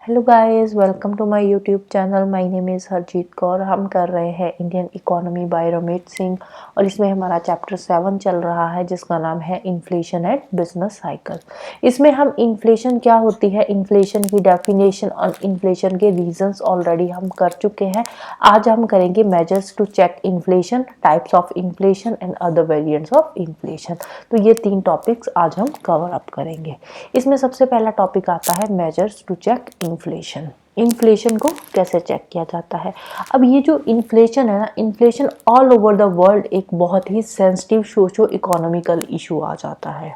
Hello guys, welcome to my YouTube channel. My name is Harjeet Kaur. हम कर रहे हैं Indian economy by Ramesh Singh और इसमें हमारा चैप्टर 7 चल रहा है जिसका नाम है इन्फ्लेशन एंड बिजनेस साइकिल। इसमें हम इन्फ्लेशन क्या होती है, इन्फ्लेशन की डेफिनेशन और इन्फ्लेशन के रीजंस ऑलरेडी हम कर चुके हैं। आज हम करेंगे measures to check inflation, types of inflation and other variants of inflation. तो ये 3 टॉपिक्स आज हम कवर अप करेंगे। इसमें सबसे पहला टॉपिक आता है measures to check inflation. Inflation को कैसे चेक किया जाता है। अब ये जो इन्फ्लेशन है ना, inflation all over the world एक बहुत ही सेंसिटिव सोशो इकोनॉमिकल इशू आ जाता है।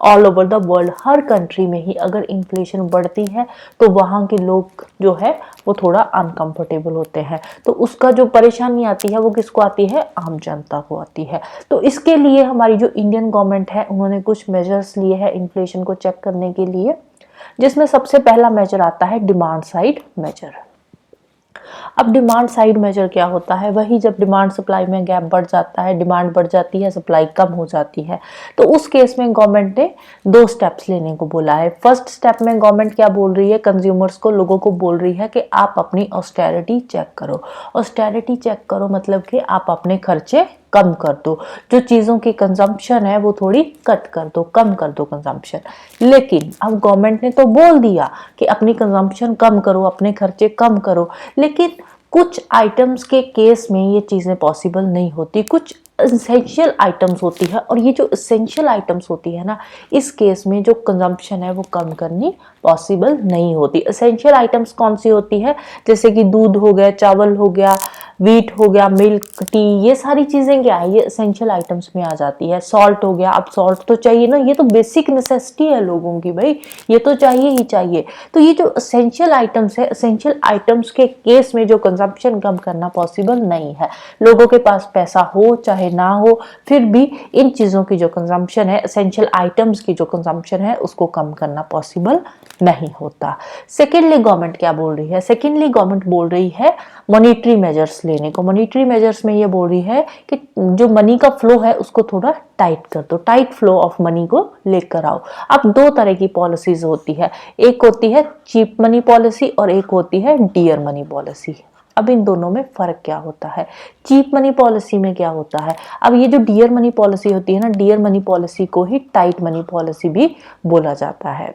All over the world her country में ही अगर इन्फ्लेशन बढ़ती है तो वहाँ के लोग जो है वो थोड़ा अनकंफर्टेबल होते हैं। तो उसका जो परेशानी आती है वो किसको आती है, आम जनता को आती है। तो इसके लिए हमारी जो इंडियन गवर्नमेंट है उन्होंने कुछ मेजर्स लिए हैं इन्फ्लेशन को चेक करने के लिए, जिसमें सबसे पहला मेजर आता है डिमांड साइड मेजर। अब डिमांड साइड मेजर क्या होता है, वही जब डिमांड सप्लाई में गैप बढ़ जाता है, डिमांड बढ़ जाती है, सप्लाई कम हो जाती है, तो उस केस में गवर्नमेंट ने 2 स्टेप्स लेने को बोला है। फर्स्ट स्टेप में गवर्नमेंट क्या बोल रही है, कंज्यूमर्स को, लोगों को बोल रही है कि आप अपनी ऑस्टेरिटी चेक करो। ऑस्टेरिटी चेक करो मतलब कि आप अपने खर्चे कम कर दो, जो चीज़ों की कंजम्पशन है वो थोड़ी कट कर दो, कम कर दो कंजम्पशन। लेकिन अब गवर्नमेंट ने तो बोल दिया कि अपनी कंजम्पशन कम करो, अपने खर्चे कम करो, लेकिन कुछ आइटम्स के केस में ये चीज़ें पॉसिबल नहीं होती। कुछ एसेंशियल आइटम्स होती है और ये जो एसेंशियल आइटम्स होती है ना, इस केस में जो कंजम्पशन है वो कम करनी पॉसिबल नहीं होती। एसेंशियल आइटम्स कौन सी होती है, जैसे कि दूध हो गया, चावल हो गया, वीट हो गया, मिल्क, टी, ये सारी चीज़ें क्या है, ये एसेंशियल आइटम्स में आ जाती है। सॉल्ट हो गया, अब सॉल्ट तो चाहिए ना, ये तो बेसिक नेसेसिटी है लोगों की, भाई ये तो चाहिए ही चाहिए। तो ये जो एसेंशियल आइटम्स है, एसेंशियल आइटम्स के केस में जो कंजम्पशन कम करना पॉसिबल नहीं है। लोगों के पास पैसा हो चाहे ना हो, फिर भी इन चीज़ों की जो कंजम्पशन है, एसेंशियल आइटम्स की जो कंजम्पशन है, उसको कम करना पॉसिबल नहीं होता। सेकेंडली गवर्नमेंट क्या बोल रही है, सेकेंडली गवर्नमेंट बोल रही है मॉनिटरी मेजर्स लेने को। मॉनिटरी मेजर्स में ये बोल रही है कि जो मनी का फ्लो है उसको थोड़ा टाइट कर दो, टाइट फ्लो ऑफ मनी को लेकर आओ। अब 2 तरह की पॉलिसीज होती है, एक होती है चीप मनी पॉलिसी और एक होती है डियर मनी पॉलिसी। अब इन दोनों में फर्क क्या होता है, चीप मनी पॉलिसी में क्या होता है। अब ये जो डियर मनी पॉलिसी होती है ना, डियर मनी पॉलिसी को ही टाइट मनी पॉलिसी भी बोला जाता है।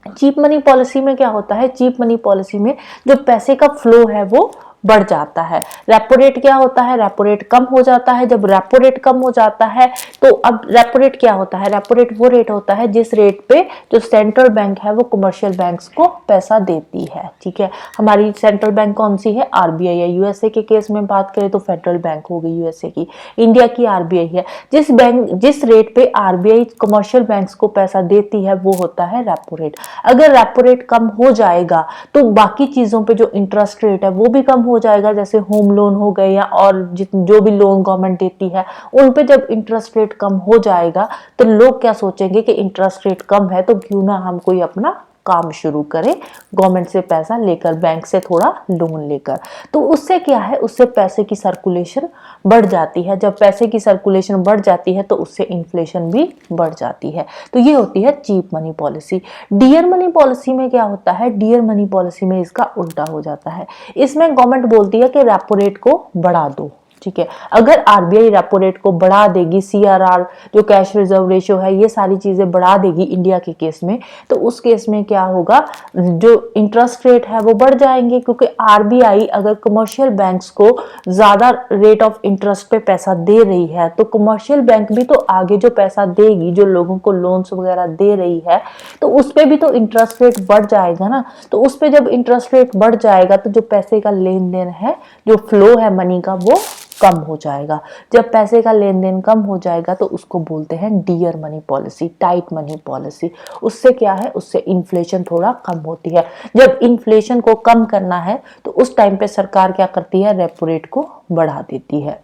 चीप मनी पॉलिसी में क्या होता है, चीप मनी पॉलिसी में जो पैसे का फ्लो है वो बढ़ जाता है। रेपो रेट क्या होता है, रेपो रेट कम हो जाता है। जब रेपो रेट कम हो जाता है तो अब रेपो रेट क्या होता है, रेपो रेट वो रेट होता है जिस रेट पे जो सेंट्रल बैंक है वो कमर्शियल बैंक्स को पैसा देती है। ठीक है, हमारी सेंट्रल बैंक कौन सी है, आरबीआई है। यूएसए के केस में बात करें तो फेडरल बैंक हो गई यूएसए की, इंडिया की आरबीआई है। जिस रेट पे आरबीआई कमर्शियल बैंक्स को पैसा देती है वो होता है रेपो रेट। अगर रेपो रेट कम हो जाएगा तो बाकी चीजों पे जो इंटरेस्ट रेट है वो भी कम हो जाएगा, जैसे होम लोन हो गए या और जो भी लोन गवर्नमेंट देती है उन पे जब इंटरेस्ट रेट कम हो जाएगा तो लोग क्या सोचेंगे कि इंटरेस्ट रेट कम है तो क्यों ना हम कोई अपना काम शुरू करें, गवर्नमेंट से पैसा लेकर, बैंक से थोड़ा लोन लेकर। तो उससे क्या है, उससे पैसे की सर्कुलेशन बढ़ जाती है। जब पैसे की सर्कुलेशन बढ़ जाती है तो उससे इन्फ्लेशन भी बढ़ जाती है। तो ये होती है cheap money policy. Dear money policy में क्या होता है, डियर मनी पॉलिसी में इसका उल्टा हो जाता है। इसमें गवर्नमेंट बोलती है कि रेपो रेट को बढ़ा दो। ठीक है, अगर आरबीआई रेपो रेट को बढ़ा देगी, सीआरआर जो कैश रिजर्व रेशियो है ये सारी चीजें बढ़ा देगी इंडिया के केस में, तो उस केस में क्या होगा, जो इंटरेस्ट रेट है वो बढ़ जाएंगे, क्योंकि आरबीआई अगर कमर्शियल बैंक्स को ज्यादा रेट ऑफ इंटरेस्ट पे पैसा दे रही है तो कमर्शियल बैंक भी तो आगे जो पैसा देगी, जो लोगों को लोन्स वगैरह दे रही है, तो उस पर भी तो इंटरेस्ट रेट बढ़ जाएगा ना। तो उस पर जब इंटरेस्ट रेट बढ़ जाएगा तो जो पैसे का लेन देन है, जो फ्लो है मनी का, वो कम हो जाएगा। जब पैसे का लेन देन कम हो जाएगा तो उसको बोलते हैं dear money policy, tight money policy. उससे क्या है, उससे इन्फ्लेशन थोड़ा कम होती है। जब इन्फ्लेशन को कम करना है तो उस टाइम पे सरकार क्या करती है, रेपो रेट को बढ़ा देती है।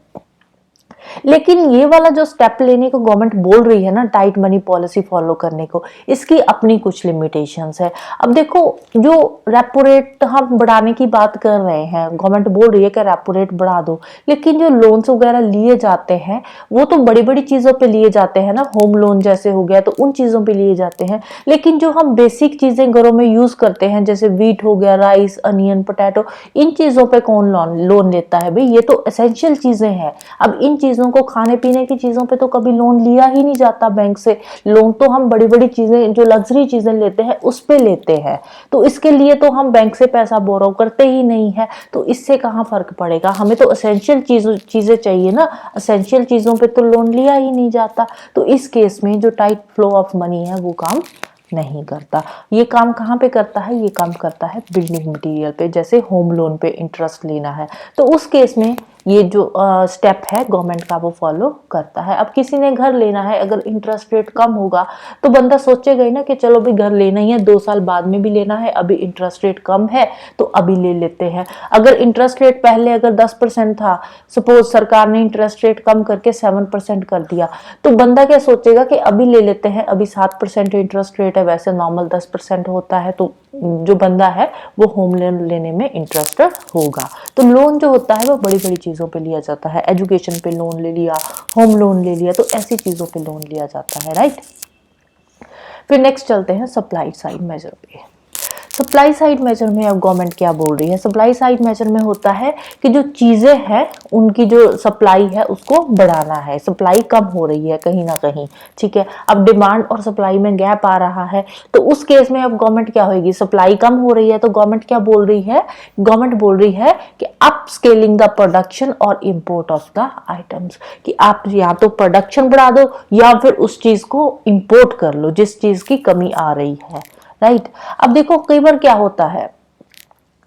लेकिन ये वाला जो स्टेप लेने को गवर्नमेंट बोल रही है ना, टाइट मनी पॉलिसी फॉलो करने को, इसकी अपनी कुछ लिमिटेशंस है। अब देखो, जो रेपो रेट हम बढ़ाने की बात कर रहे हैं, गवर्नमेंट बोल रही है कि रेपो रेट बढ़ा दो, लेकिन जो लोन्स वगैरह लिए जाते हैं वो तो बड़ी बड़ी चीजों पे लिए जाते हैं ना, होम लोन जैसे हो गया तो उन चीजों पे लिए जाते हैं। लेकिन जो हम बेसिक चीजें घरों में यूज करते हैं, जैसे वीट हो गया, राइस, अनियन, पोटैटो, इन चीजों पे कौन लोन लेता है भाई? ये तो एसेंशियल चीजें हैं। अब इन चीजों को, खाने पीने की चीजों पे तो कभी लोन लिया ही नहीं जाता बैंक से। लोन तो हम बड़ी बड़ी चीजें, जो लग्जरी चीजें लेते हैं उस पे लेते हैं, तो इसके लिए तो हम बैंक से पैसा बोरो करते ही नहीं है। तो इससे कहाँ फर्क पड़ेगा? हमें तो एसेंशियल चीजें चाहिए ना, एसेंशियल चीजों पे तो लोन लिया ही नहीं जाता। तो इस केस में जो टाइट फ्लो ऑफ मनी है वो काम नहीं करता। ये काम कहाँ पे करता है? ये काम करता है बिल्डिंग मटेरियल पे, जैसे होम लोन पे इंटरेस्ट लेना है, तो उस केस में ये जो स्टेप है गवर्नमेंट का वो फॉलो करता है। अब किसी ने घर लेना है, अगर इंटरेस्ट रेट कम होगा तो बंदा सोचेगा ही ना कि चलो भी घर लेना ही है, 2 साल बाद में भी लेना है, अभी इंटरेस्ट रेट कम है तो अभी ले लेते हैं। अगर इंटरेस्ट रेट पहले अगर 10% था, सपोज सरकार ने इंटरेस्ट रेट कम करके 7% कर दिया, तो बंदा क्या सोचेगा कि अभी ले लेते हैं, अभी 7% इंटरेस्ट रेट है, वैसे नॉर्मल 10% होता है, तो जो बंदा है वो होम लोन लेने में इंटरेस्टेड होगा। तो लोन जो होता है वो बड़ी बड़ी चीज़ों पे लिया जाता है, एजुकेशन पे लोन ले लिया, होम लोन ले लिया, तो ऐसी चीज़ों पे लोन लिया जाता है, राइट। फिर नेक्स्ट चलते हैं सप्लाई साइड मेजर पे। सप्लाई साइड मेजर में अब गवर्नमेंट क्या बोल रही है? सप्लाई साइड मेजर में होता है कि जो चीज़ें हैं उनकी जो सप्लाई है उसको बढ़ाना है। सप्लाई कम हो रही है कहीं ना कहीं, ठीक है। अब डिमांड और सप्लाई में गैप आ रहा है, तो उस केस में अब गवर्नमेंट क्या होगी? सप्लाई कम हो रही है तो गवर्नमेंट क्या बोल रही है? गवर्नमेंट बोल रही है कि अप स्केलिंग द प्रोडक्शन और इम्पोर्ट ऑफ द आइटम्स, कि आप या तो प्रोडक्शन बढ़ा दो या फिर उस चीज़ को इम्पोर्ट कर लो जिस चीज़ की कमी आ रही है, राइट। अब देखो, कई बार क्या होता है,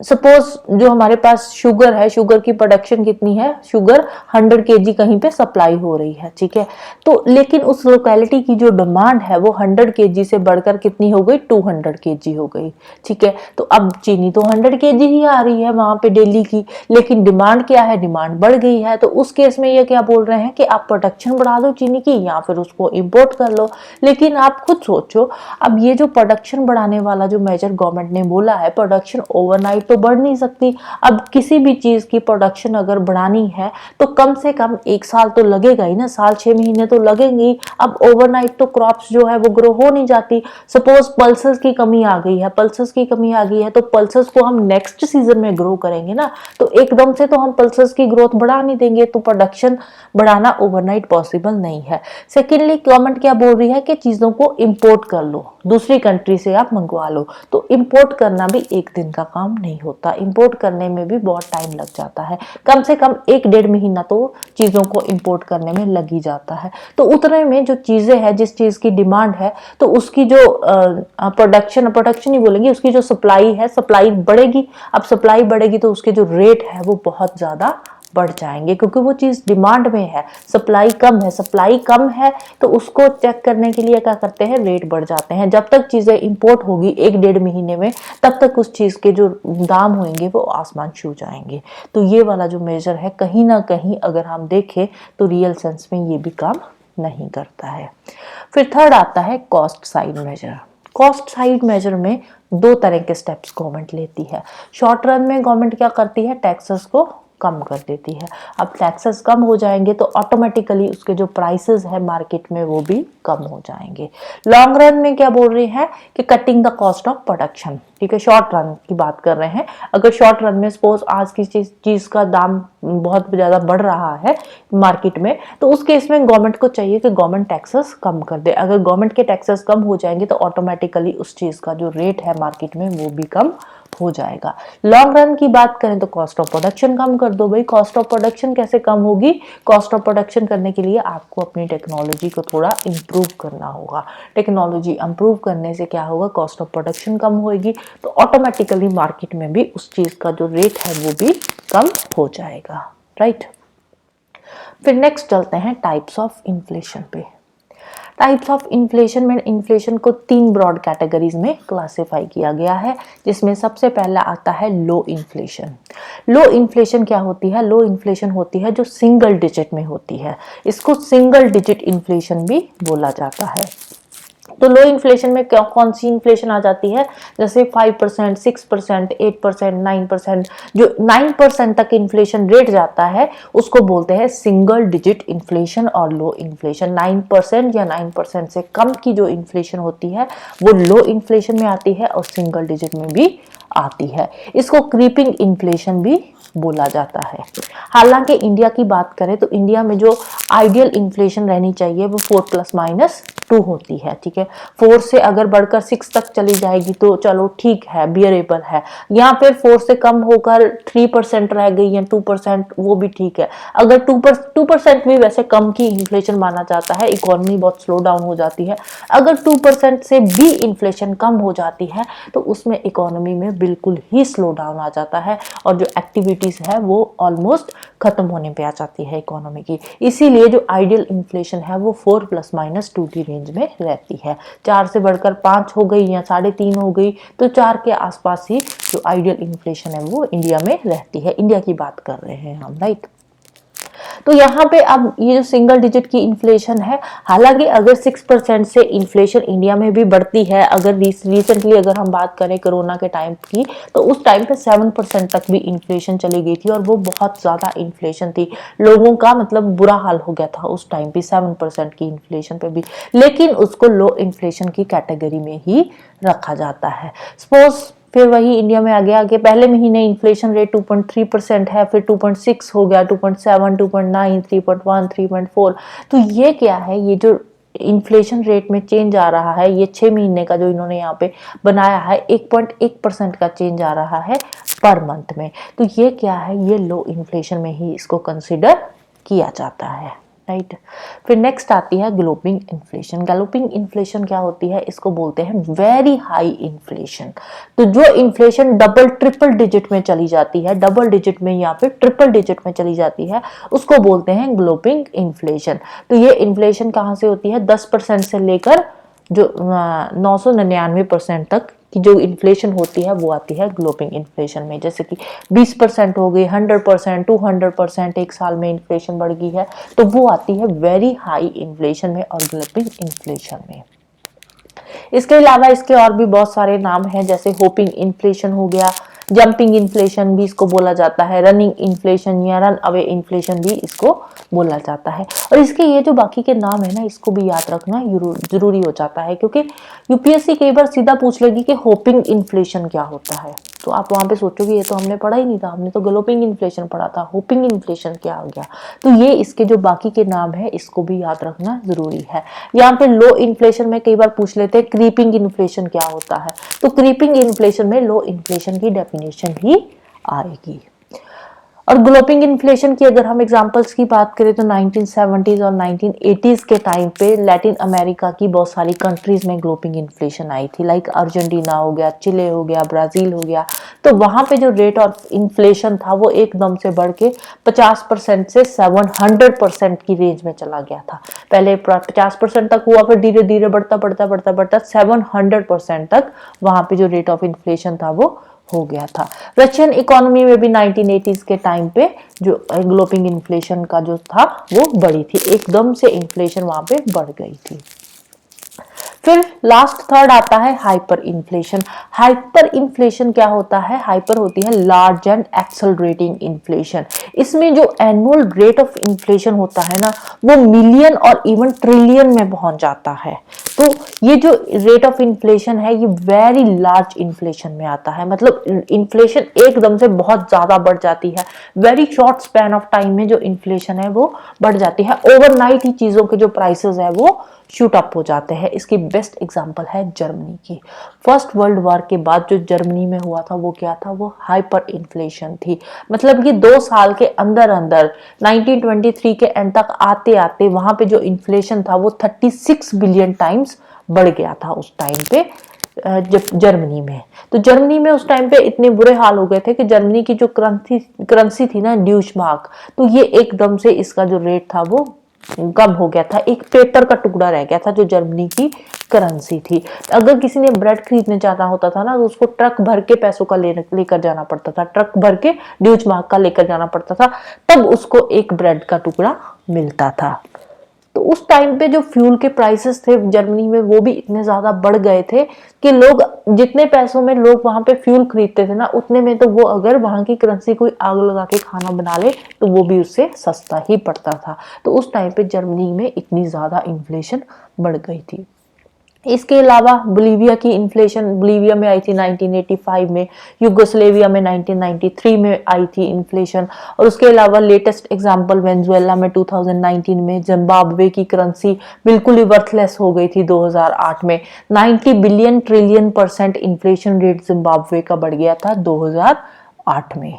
सपोज जो हमारे पास शुगर है, शुगर की प्रोडक्शन कितनी है? शुगर 100 केजी कहीं पे सप्लाई हो रही है, ठीक है। तो लेकिन उस लोकेलिटी की जो डिमांड है वो 100 केजी से बढ़कर कितनी हो गई? 200 केजी हो गई, ठीक है। तो अब चीनी तो 100 केजी ही आ रही है वहां पे डेली की, लेकिन डिमांड क्या है? डिमांड बढ़ गई है। तो उस केस में ये क्या बोल रहे हैं कि आप प्रोडक्शन बढ़ा दो चीनी की या फिर उसको इम्पोर्ट कर लो। लेकिन आप खुद सोचो, अब ये जो प्रोडक्शन बढ़ाने वाला जो मेजर गवर्नमेंट ने बोला है, प्रोडक्शन ओवरनाइट तो बढ़ नहीं सकती। अब किसी भी चीज की प्रोडक्शन अगर बढ़ानी है तो कम से कम 1 साल तो लगेगा ही ना, साल 6 महीने तो लगेंगे। अब ओवरनाइट तो क्रॉप्स जो है वो ग्रो हो नहीं जाती। सपोज पल्सेस की कमी आ गई है, पल्सेस की कमी आ गई है, तो पल्सेस को हम नेक्स्ट सीजन में ग्रो करेंगे ना, तो एकदम से तो हम पल्सेस की ग्रोथ बढ़ा नहीं देंगे, तो प्रोडक्शन बढ़ाना ओवरनाइट पॉसिबल नहीं है। सेकेंडली, गवर्नमेंट क्या बोल रही है कि चीजों को इंपोर्ट कर लो, दूसरी कंट्री से आप मंगवा लो। तो इंपोर्ट करना भी एक दिन का काम नहीं होता, इंपोर्ट करने में भी बहुत टाइम लग जाता है, कम से कम 1-1.5 महीना तो चीज़ों को इंपोर्ट करने में लग ही जाता है। तो उतने में जो चीज़ें हैं, जिस चीज़ की डिमांड है, तो उसकी जो प्रोडक्शन ही बोलेंगे, उसकी जो सप्लाई है, सप्लाई बढ़ेगी। अब सप्लाई बढ़ेगी तो उसके जो रेट है वो बहुत ज़्यादा बढ़ जाएंगे, क्योंकि वो चीज़ डिमांड में है, सप्लाई कम है। सप्लाई कम है तो उसको चेक करने के लिए क्या करते हैं? रेट बढ़ जाते हैं। जब तक चीज़ें इंपोर्ट होगी 1-1.5 महीने में, तब तक उस चीज़ के जो दाम होंगे वो आसमान छू जाएंगे। तो ये वाला जो मेजर है, कहीं ना कहीं अगर हम देखें तो रियल सेंस में ये भी काम नहीं करता है। फिर थर्ड आता है cost side measure. Cost side measure में 2 तरह के स्टेप्स गवर्नमेंट लेती है। शॉर्ट रन में गवर्नमेंट क्या करती है? टैक्सेस को कम कर देती है। अब टैक्सेस कम हो जाएंगे तो ऑटोमेटिकली उसके जो प्राइसेस है मार्केट में वो भी कम हो जाएंगे। लॉन्ग रन में क्या बोल रही है कि cutting the cost of production, ठीक है। शॉर्ट रन की बात कर रहे हैं। अगर शॉर्ट रन में सपोज आज की चीज का दाम बहुत ज्यादा बढ़ रहा है मार्केट में, तो उस केस में गवर्नमेंट को चाहिए कि गवर्नमेंट टैक्सेस कम कर दे। अगर गवर्नमेंट के टैक्सेस कम हो जाएंगे तो ऑटोमेटिकली उस चीज का जो रेट है मार्केट में वो भी कम हो जाएगा। लॉन्ग रन की बात करें तो कॉस्ट ऑफ प्रोडक्शन कम कर दो भाई। कॉस्ट ऑफ प्रोडक्शन कैसे कम होगी? कॉस्ट ऑफ प्रोडक्शन करने के लिए आपको अपनी टेक्नोलॉजी को थोड़ा इम्प्रूव करना होगा। टेक्नोलॉजी इम्प्रूव करने से क्या होगा? कॉस्ट ऑफ प्रोडक्शन कम होगी, तो ऑटोमेटिकली मार्केट में भी उस चीज का जो रेट है वो भी कम हो जाएगा, राइट। फिर नेक्स्ट चलते हैं टाइप्स ऑफ इन्फ्लेशन पे। टाइप्स ऑफ इन्फ्लेशन में इन्फ्लेशन को 3 ब्रॉड कैटेगरीज में क्लासिफाई किया गया है, जिसमें सबसे पहला आता है लो इन्फ्लेशन। लो इन्फ्लेशन क्या होती है? लो इन्फ्लेशन होती है जो सिंगल डिजिट में होती है, इसको सिंगल डिजिट इन्फ्लेशन भी बोला जाता है। तो लो इन्फ्लेशन में कौन सी इन्फ्लेशन आ जाती है? जैसे 5%, 6%, 8%, 9%। जो 9% तक इन्फ्लेशन रेट जाता है उसको बोलते हैं सिंगल डिजिट इन्फ्लेशन और लो इन्फ्लेशन। 9% या 9% से कम की जो इन्फ्लेशन होती है वो लो इन्फ्लेशन में आती है और सिंगल डिजिट में भी आती है। इसको क्रीपिंग इन्फ्लेशन भी बोला जाता है। हालांकि इंडिया की बात करें तो इंडिया में जो आइडियल इन्फ्लेशन रहनी चाहिए वो 4+-2 होती है, ठीक है। 4 से अगर बढ़कर 6 तक चली जाएगी तो चलो ठीक है, बियरेबल है। यहाँ पे 4 से कम होकर 3% रह गई या 2%, वो भी ठीक है। अगर 2% भी वैसे कम की इन्फ्लेशन माना जाता है, इकोनॉमी बहुत स्लो डाउन हो जाती है। अगर 2% से भी इन्फ्लेशन कम हो जाती है तो उसमें इकोनॉमी में बिल्कुल ही स्लो डाउन आ जाता है और जो एक्टिविटीज है वो ऑलमोस्ट खत्म होने पे आ जाती है इकोनॉमी की। इसीलिए जो आइडियल इन्फ्लेशन है वो 4+-2 की रेंज में रहती है। 4 से बढ़कर 5 हो गई या 3.5 हो गई तो 4 के आसपास ही जो आइडियल इन्फ्लेशन है वो इंडिया में रहती है। इंडिया की बात कर रहे हैं हम, राइट। तो यहाँ पे अब ये जो सिंगल डिजिट की इन्फ्लेशन है, हालांकि अगर 6% से इन्फ्लेशन इंडिया में भी बढ़ती है, अगर रिसेंटली अगर हम बात करें कोरोना के टाइम की तो उस टाइम पे 7% तक भी इन्फ्लेशन चली गई थी और वो बहुत ज्यादा इन्फ्लेशन थी। लोगों का मतलब बुरा हाल हो गया था उस टाइम पे 7% की इन्फ्लेशन पे भी, लेकिन उसको लो इन्फ्लेशन की कैटेगरी में ही रखा जाता है। सपोज फिर वही इंडिया में आ गया कि पहले महीने इन्फ्लेशन रेट 2.3% है, फिर 2.6 हो गया, 2.7, 2.9, 3.1, 3.4। तो ये क्या है? ये जो इन्फ्लेशन रेट में चेंज आ रहा है, ये 6 महीने का जो इन्होंने यहाँ पे बनाया है, 1.1% का चेंज आ रहा है पर मंथ में। तो ये क्या है? ये लो इन्फ्लेशन में ही इसको कंसिडर किया जाता है, राइट। फिर नेक्स्ट आती है ग्लोपिंग इन्फ्लेशन। ग्लोपिंग इन्फ्लेशन क्या होती है? इसको बोलते हैं वेरी हाई इन्फ्लेशन। तो जो इन्फ्लेशन डबल ट्रिपल डिजिट में चली जाती है, डबल डिजिट में या फिर ट्रिपल डिजिट में चली जाती है, उसको बोलते हैं ग्लोपिंग इन्फ्लेशन। तो ये इन्फ्लेशन कहाँ से होती है? 10% से लेकर जो 999% तक की जो इन्फ्लेशन होती है वो आती है ग्लोपिंग इन्फ्लेशन में। जैसे कि 20% हो गई, 100%, 200% एक साल में इन्फ्लेशन बढ़ गई है, तो वो आती है वेरी हाई इन्फ्लेशन में और ग्लोपिंग इन्फ्लेशन में। इसके अलावा इसके और भी बहुत सारे नाम हैं, जैसे होपिंग इन्फ्लेशन हो गया, जंपिंग इन्फ्लेशन भी इसको बोला जाता है, रनिंग इन्फ्लेशन या रन अवे इन्फ्लेशन भी इसको बोला जाता है। और इसके ये जो बाकी के नाम है ना, इसको भी याद रखना जरूरी हो जाता है, क्योंकि यूपीएससी कई बार सीधा पूछ लेगी कि होपिंग इन्फ्लेशन क्या होता है, तो आप वहां पे सोचोगे ये तो हमने पढ़ा ही नहीं था, हमने तो ग्लोपिंग इन्फ्लेशन पढ़ा था, होपिंग इन्फ्लेशन क्या आ गया। तो ये इसके जो बाकी के नाम है इसको भी याद रखना जरूरी है। यहाँ पे लो इन्फ्लेशन में कई बार पूछ लेते हैं क्रीपिंग इन्फ्लेशन क्या होता है, तो क्रीपिंग इन्फ्लेशन में लो इन्फ्लेशन की डेफिनेशन ही आएगी। और ग्लोपिंग इन्फ्लेशन की अगर हम एग्जांपल्स की बात करें तो 1970s और 1980s के टाइम पे लैटिन अमेरिका की बहुत सारी कंट्रीज में ग्लोपिंग इन्फ्लेशन आई थी, लाइक अर्जेंटीना हो गया, चिले हो गया, ब्राजील हो गया। तो वहां पे जो रेट ऑफ इन्फ्लेशन था वो एकदम से बढ़ के 50% से 700% की रेंज में चला गया था। पहले 50% तक हुआ, फिर धीरे धीरे बढ़ता बढ़ता बढ़ता बढ़ता 700% तक वहां पे जो रेट ऑफ इन्फ्लेशन था वो हो गया था। रशियन इकोनॉमी में भी 1980s के टाइम पे जो ग्लोपिंग इन्फ्लेशन का जो था वो बढ़ी थी, एकदम से इन्फ्लेशन वहां पे बढ़ गई थी। फिर लास्ट थर्ड आता है हाइपर इन्फ्लेशन। हाइपर इन्फ्लेशन क्या होता है? हाइपर होती है लार्ज एंड एक्सेलरेटिंग इन्फ्लेशन। इसमें जो एनुअल रेट ऑफ इन्फ्लेशन होता है ना वो मिलियन और इवन ट्रिलियन में पहुंच जाता है। तो ये जो रेट ऑफ इन्फ्लेशन है ये वेरी लार्ज इन्फ्लेशन में आता है, मतलब इन्फ्लेशन एकदम से बहुत ज्यादा बढ़ जाती है, very short span of time में जो इन्फ्लेशन है वो बढ़ जाती है, ओवरनाइट ही चीजों के जो प्राइसेस है वो शूट अप हो जाते हैं। इसकी बेस्ट एग्जांपल है जर्मनी की। फर्स्ट वर्ल्ड वॉर के बाद जो जर्मनी में हुआ था वो क्या था? वो हाइपर इन्फ्लेशन थी। मतलब ये 2 साल के अंदर अंदर 1923 के एंड तक आते आते वहां पे जो इन्फ्लेशन था वो 36 बिलियन टाइम्स बढ़ गया था उस टाइम पे जब जर्मनी में। तो जर्मनी में उस टाइम पे इतने बुरे हाल हो गए थे कि जर्मनी की जो करेंसी थी ना ड्यूश मार्क, तो ये एकदम से इसका जो रेट था वो कम हो गया था, एक पेपर का टुकड़ा रह गया था जो जर्मनी की करेंसी थी। अगर किसी ने ब्रेड खरीदने जाना होता था ना, तो उसको ट्रक भर के पैसों का लेकर जाना पड़ता था, ट्रक भर के ड्यूचमार्क का लेकर जाना पड़ता था, तब उसको एक ब्रेड का टुकड़ा मिलता था। तो उस टाइम पे जो फ्यूल के प्राइसेस थे जर्मनी में वो भी इतने ज्यादा बढ़ गए थे कि लोग जितने पैसों में लोग वहां पे फ्यूल खरीदते थे ना, उतने में तो वो अगर वहां की करेंसी कोई आग लगा के खाना बना ले तो वो भी उससे सस्ता ही पड़ता था। तो उस टाइम पे जर्मनी में इतनी ज्यादा इन्फ्लेशन बढ़ गई थी। इसके अलावा बोलीविया की इन्फ्लेशन बोलीविया में आई थी 1985 में, यूगोस्लेविया में 1993 में आई थी इन्फ्लेशन, और उसके अलावा लेटेस्ट एग्जांपल वेनेजुएला में 2019 में, जिम्बाब्वे की करेंसी बिल्कुल ही वर्थलेस हो गई थी 2008 में। 90 billion trillion % inflation rate Zimbabwe का बढ़ गया था 2008 में।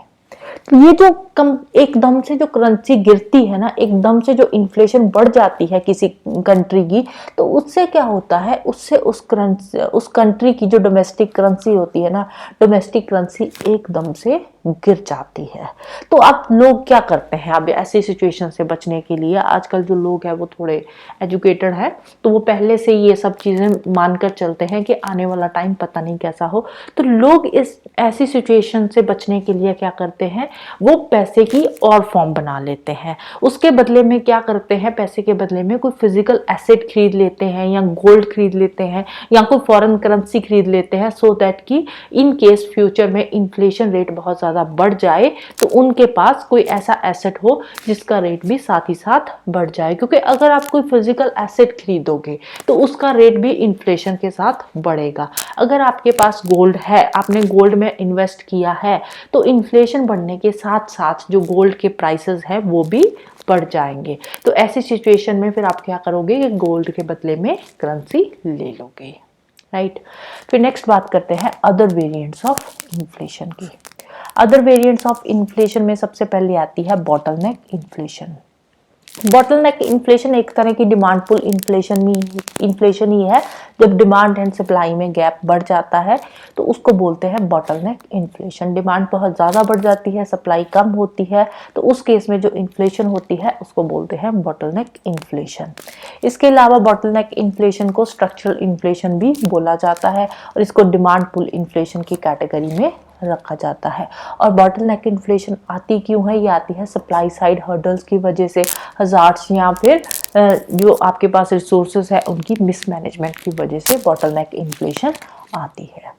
तो ये जो कम एकदम से जो करेंसी गिरती है ना, एकदम से जो इन्फ्लेशन बढ़ जाती है किसी कंट्री की, तो उससे क्या होता है, उससे उस कंट्री की जो डोमेस्टिक करेंसी होती है ना, डोमेस्टिक करेंसी एकदम से गिर जाती है। तो अब लोग क्या करते हैं अब ऐसी सिचुएशन से बचने के लिए? आजकल जो लोग हैं वो थोड़े एजुकेटेड है, तो वो पहले से ये सब चीजें मानकर चलते हैं कि आने वाला टाइम पता नहीं कैसा हो। तो लोग इस ऐसी सिचुएशन से बचने के लिए क्या करते हैं, वो पैसे की और फॉर्म बना लेते हैं। उसके बदले में क्या करते हैं, पैसे के बदले में कोई फिजिकल एसेट खरीद लेते हैं, या गोल्ड खरीद लेते हैं, या कोई फॉरेन करेंसी खरीद लेते हैं, सो दैट कि इन केस फ्यूचर में इन्फ्लेशन रेट बहुत ज्यादा बढ़ जाए तो उनके पास कोई ऐसा एसेट हो जिसका रेट भी साथ ही साथ बढ़ जाए। क्योंकि अगर आप कोई फिजिकल एसेट खरीदोगे तो उसका रेट भी इन्फ्लेशन के साथ बढ़ेगा। अगर आपके पास गोल्ड है, आपने गोल्ड में इन्वेस्ट किया है, तो इन्फ्लेशन बढ़ने के साथ साथ जो गोल्ड के प्राइसेस है वो भी बढ़ जाएंगे। तो ऐसी सिचुएशन में फिर आप क्या करोगे कि गोल्ड के बदले में करेंसी ले लोगे, राइट। फिर नेक्स्ट बात करते हैं अदर वेरिएंट्स ऑफ इन्फ्लेशन की। अदर वेरिएंट्स ऑफ इन्फ्लेशन में सबसे पहले आती है बॉटलनेक इन्फ्लेशन। बॉटलनेक इन्फ्लेशन एक तरह की डिमांड पुल इन्फ्लेशन ही है। जब डिमांड एंड सप्लाई में गैप बढ़ जाता है तो उसको बोलते हैं बॉटलनेक इन्फ्लेशन। डिमांड बहुत ज़्यादा बढ़ जाती है, सप्लाई कम होती है, तो उस केस में जो इन्फ्लेशन होती है उसको बोलते हैं बॉटलनेक इन्फ्लेशन। इसके अलावा बॉटलनेक इन्फ्लेशन को स्ट्रक्चरल इन्फ्लेशन भी बोला जाता है, और इसको डिमांड पुल इन्फ्लेशन की कैटेगरी में रखा जाता है। और बॉटलनेक इन्फ्लेशन आती क्यों है? ये आती है सप्लाई साइड हर्डल्स की वजह से, हजार्ड्स या फिर जो आपके पास रिसोर्सेज है उनकी मिसमैनेजमेंट की वजह से बॉटलनेक इन्फ्लेशन आती है।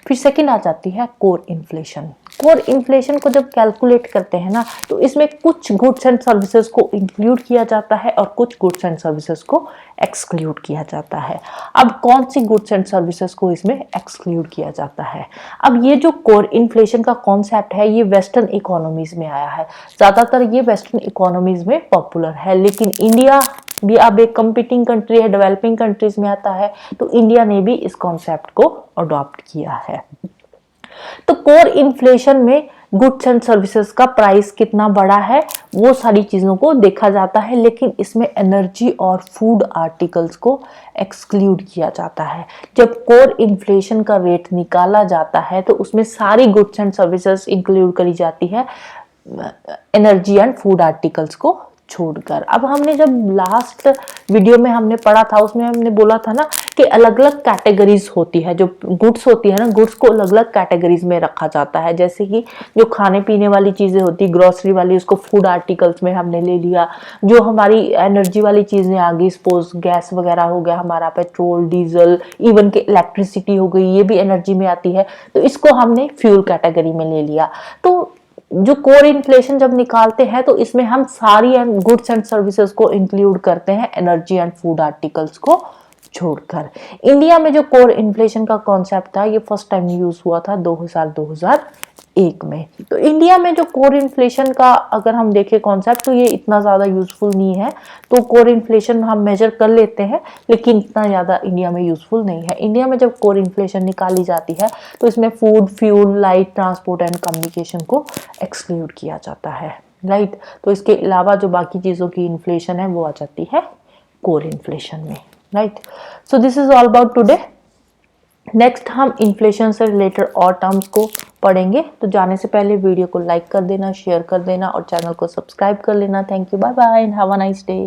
फिर सेकंड आ जाती है कोर इन्फ्लेशन। कोर इन्फ्लेशन को जब कैलकुलेट करते हैं ना, तो इसमें कुछ गुड्स एंड सर्विसेज को इंक्लूड किया जाता है और कुछ गुड्स एंड सर्विसेज को एक्सक्लूड किया जाता है। अब कौन सी गुड्स एंड सर्विसेज को इसमें एक्सक्लूड किया जाता है? अब ये जो कोर इन्फ्लेशन का कॉन्सेप्ट है ये वेस्टर्न इकोनॉमीज में आया है, ज्यादातर ये वेस्टर्न इकोनॉमीज में पॉपुलर है, लेकिन इंडिया भी अब एक कंपीटिंग कंट्री है, डेवलपिंग कंट्रीज में आता है, तो इंडिया ने भी इस कॉन्सेप्ट को अडॉप्ट किया है। तो कोर इन्फ्लेशन में गुड्स एंड सर्विसेज का प्राइस कितना बढ़ा है वो सारी चीजों को देखा जाता है, लेकिन इसमें एनर्जी और फूड आर्टिकल्स को एक्सक्लूड किया जाता है। जब कोर इन्फ्लेशन का रेट निकाला जाता है तो उसमें सारी गुड्स एंड सर्विसेज इंक्लूड करी जाती है, एनर्जी एंड फूड आर्टिकल्स को छोड़कर। अब हमने जब लास्ट वीडियो में हमने पढ़ा था उसमें हमने बोला था ना कि अलग अलग कैटेगरीज होती है, जो गुड्स होती है ना, गुड्स को अलग अलग कैटेगरीज में रखा जाता है। जैसे कि जो खाने पीने वाली चीजें होती, ग्रोसरी वाली, उसको फूड आर्टिकल्स में हमने ले लिया। जो हमारी एनर्जी वाली चीजें आ गई, सपोज गैस वगैरह हो गया हमारा, पेट्रोल, डीजल, इवन के इलेक्ट्रिसिटी हो गई, ये भी एनर्जी में आती है, तो इसको हमने फ्यूल कैटेगरी में ले लिया। तो जो कोर इन्फ्लेशन जब निकालते हैं तो इसमें हम सारी गुड्स एंड सर्विसेज को इंक्लूड करते हैं, एनर्जी एंड फूड आर्टिकल्स को छोड़कर। इंडिया में जो कोर इन्फ्लेशन का कॉन्सेप्ट था ये फर्स्ट टाइम यूज हुआ था 2001 में। तो इंडिया में जो कोर इन्फ्लेशन का अगर हम देखें कॉन्सेप्ट तो ये इतना ज़्यादा यूजफुल नहीं है। तो कोर इन्फ्लेशन हम मेजर कर लेते हैं लेकिन इतना ज़्यादा इंडिया में यूजफुल नहीं है। इंडिया में जब कोर इन्फ्लेशन निकाली जाती है तो इसमें food, fuel, light, transport and communication को एक्सक्लूड किया जाता है, राइट। तो इसके अलावा जो बाकी चीज़ों की इन्फ्लेशन है वो आ जाती है कोर इन्फ्लेशन में, right. So this is all about today. Next हम इन्फ्लेशन से रिलेटेड और टर्म्स को पढ़ेंगे। तो जाने से पहले वीडियो को लाइक कर देना, शेयर कर देना और चैनल को सब्सक्राइब कर लेना। Thank you, bye bye and have a nice day.